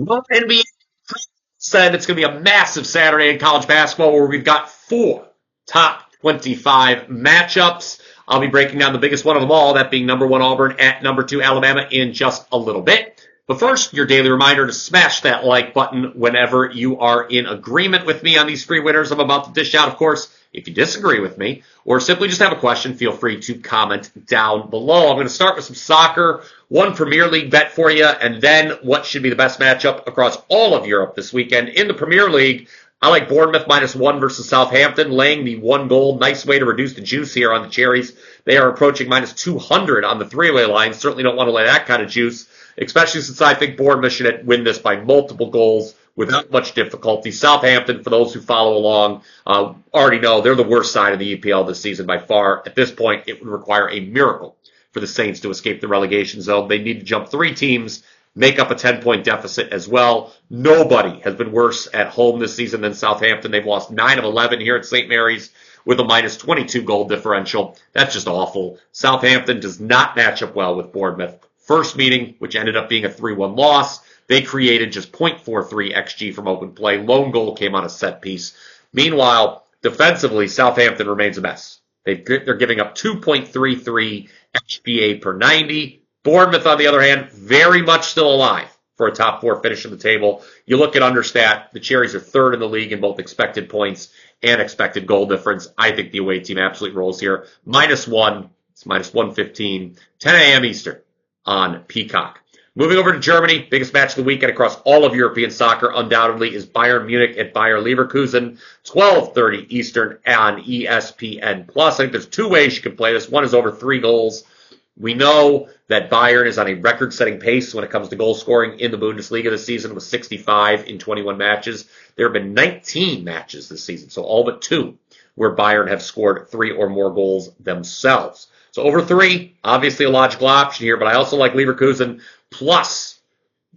Well, NBA said it's going to be a massive Saturday in college basketball where we've got four top 25 matchups. I'll be breaking down the biggest one of them all, that being number one Auburn at number two Alabama in just a little bit. But first, your daily reminder to smash that like button whenever you are in agreement with me on these free winners I'm about to dish out. Of course, if you disagree with me or simply just have a question, feel free to comment down below. I'm going to start with some soccer, one Premier League bet for you, and then what should be the best matchup across all of Europe this weekend. In the Premier League, I like Bournemouth -1 versus Southampton, laying the 1 goal. Nice way to reduce the juice here on the cherries. They are approaching -200 on the three-way line. Certainly don't want to lay that kind of juice, especially since I think Bournemouth should win this by multiple goals without much difficulty. Southampton, for those who follow along, already know they're the worst side of the EPL this season by far. At this point, it would require a miracle for the Saints to escape the relegation zone. They need to jump 3 teams, make up a 10-point deficit as well. Nobody has been worse at home this season than Southampton. They've lost 9 of 11 here at St. Mary's with a -22 goal differential. That's just awful. Southampton does not match up well with Bournemouth. First meeting, which ended up being a 3-1 loss, they created just .43 XG from open play. Lone goal came on a set piece. Meanwhile, defensively, Southampton remains a mess. They're giving up 2.33 XGA per 90. Bournemouth, on the other hand, very much still alive for a top 4 finish in the table. You look at Understat, the Cherries are third in the league in both expected points and expected goal difference. I think the away team absolutely rolls here. -1, it's -115, 10 a.m. Eastern on Peacock. Moving over to Germany, biggest match of the weekend across all of European soccer undoubtedly is Bayern Munich at Bayer Leverkusen, 12:30 Eastern on ESPN+. I think there's 2 ways you can play this. One is over 3 goals. We know that Bayern is on a record-setting pace when it comes to goal scoring in the Bundesliga this season with 65 in 21 matches. There have been 19 matches this season, so all but 2 where Bayern have scored 3 or more goals themselves. So over 3, obviously a logical option here, but I also like Leverkusen plus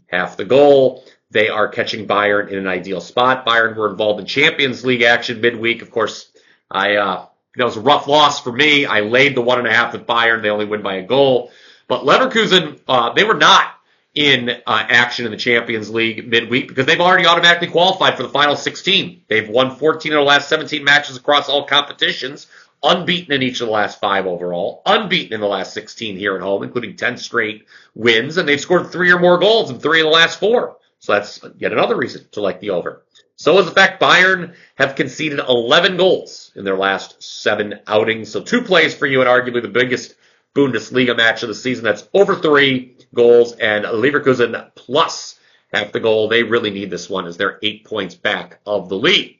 half the goal. They are catching Bayern in an ideal spot. Bayern were involved in Champions League action midweek. Of course, that was a rough loss for me. I laid the 1.5 with Bayern. They only win by a goal. But Leverkusen, they were not in action in the Champions League midweek because they've already automatically qualified for the final 16. They've won 14 of the last 17 matches across all competitions, unbeaten in each of the last 5 overall, unbeaten in the last 16 here at home, including 10 straight wins, and they've scored 3 or more goals in 3 of the last 4. So that's yet another reason to like the over. So is the fact Bayern have conceded 11 goals in their last 7 outings. So 2 plays for you and arguably the biggest Bundesliga match of the season. That's over 3 goals and Leverkusen plus half the goal. They really need this one as they're 8 points back of the lead.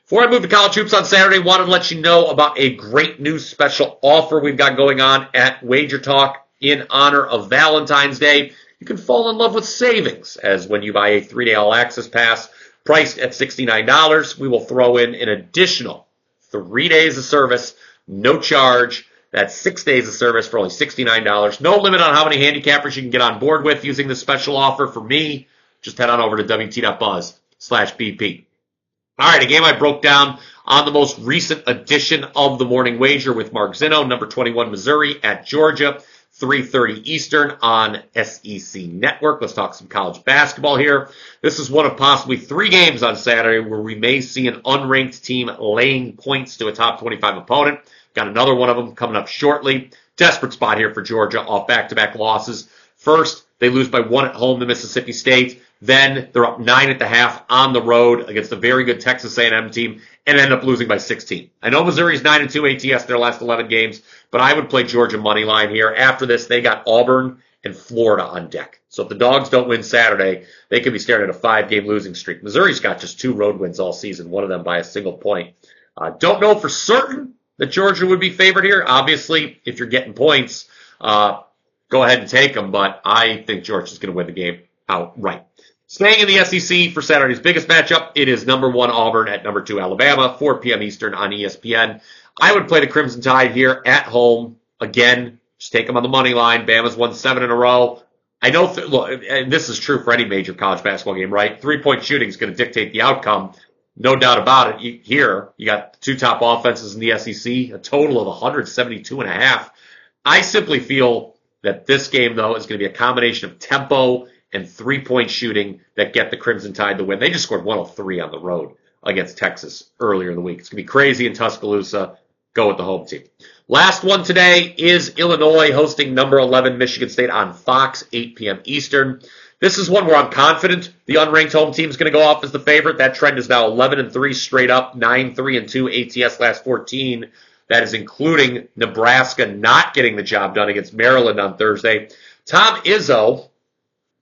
Before I move to college hoops on Saturday, wanted to let you know about a great new special offer we've got going on at WagerTalk in honor of Valentine's Day. You can fall in love with savings, as when you buy a 3-day all-access pass priced at $69, we will throw in an additional 3 days of service, no charge. That's 6 days of service for only $69. No limit on how many handicappers you can get on board with using this special offer. For me, just head on over to wt.buzz/BP. All right, a game I broke down on the most recent edition of the Morning Wager with Mark Zinno, number 21 Missouri at Georgia, 3:30 Eastern on SEC Network. Let's talk some college basketball here. This is one of possibly 3 games on Saturday where we may see an unranked team laying points to a top 25 opponent. Got another one of them coming up shortly. Desperate spot here for Georgia off back-to-back losses. First, they lose by 1 at home to Mississippi State. Then they're up 9 at the half on the road against a very good Texas A&M team and end up losing by 16. I know Missouri's 9-2 ATS their last 11 games, but I would play Georgia money line here. After this, they got Auburn and Florida on deck. So if the Dogs don't win Saturday, they could be staring at a 5-game losing streak. Missouri's got just 2 road wins all season, one of them by a single point. Don't know for certain that Georgia would be favored here. Obviously, if you're getting points, go ahead and take them, but I think Georgia's going to win the game outright. Staying in the SEC for Saturday's biggest matchup, it is number 1 Auburn at number 2 Alabama, 4 p.m. Eastern on ESPN. I would play the Crimson Tide here at home. Again, just take them on the money line. Bama's won 7 in a row. I know, look, and this is true for any major college basketball game, right? 3-point shooting is going to dictate the outcome. No doubt about it. Here, you got the 2 top offenses in the SEC, a total of 172.5. I simply feel that this game, though, is going to be a combination of tempo and 3-point shooting that get the Crimson Tide the win. They just scored 103 on the road against Texas earlier in the week. It's going to be crazy in Tuscaloosa. Go with the home team. Last one today is Illinois hosting number 11 Michigan State on Fox, 8 p.m. Eastern. This is one where I'm confident the unranked home team is going to go off as the favorite. That trend is now 11-3 straight up, 9-3-2 ATS last 14. That is including Nebraska not getting the job done against Maryland on Thursday. Tom Izzo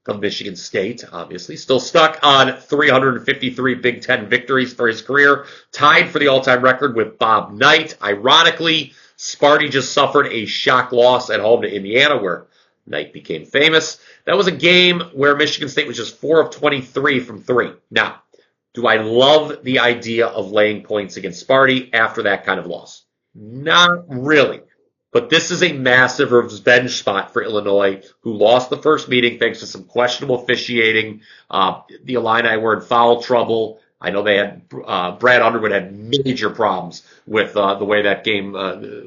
of Michigan State, obviously, still stuck on 353 Big Ten victories for his career, tied for the all-time record with Bob Knight. Ironically, Sparty just suffered a shock loss at home to Indiana, where Knight became famous. That was a game where Michigan State was just 4 of 23 from 3. Now, do I love the idea of laying points against Sparty after that kind of loss? Not really. But this is a massive revenge spot for Illinois, who lost the first meeting thanks to some questionable officiating. The Illini were in foul trouble. I know they had Brad Underwood had major problems with the way that game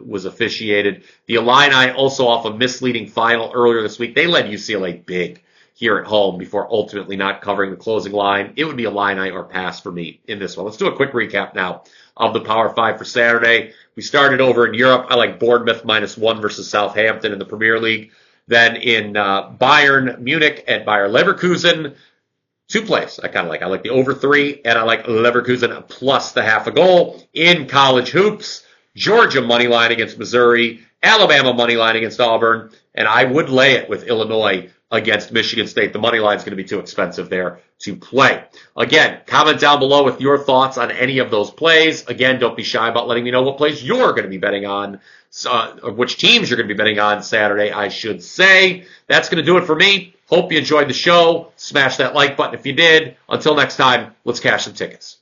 was officiated. The Illini also off a misleading final earlier this week. They led UCLA big here at home before ultimately not covering the closing line. It would be Illini or pass for me in this one. Let's do a quick recap now of the Power 5 for Saturday. We started over in Europe. I like Bournemouth -1 versus Southampton in the Premier League. Then in Bayern Munich at Bayer Leverkusen, 2 plays I kind of like. I like the over 3, and I like Leverkusen plus the half a goal. In college hoops, Georgia money line against Missouri, Alabama money line against Auburn, and I would lay it with Illinois against Michigan State. The money line is going to be too expensive there to play. Again, comment down below with your thoughts on any of those plays. Again, don't be shy about letting me know what plays you're going to be betting on, or which teams you're going to be betting on Saturday, I should say. That's going to do it for me. Hope you enjoyed the show. Smash that like button if you did. Until next time, let's cash some tickets.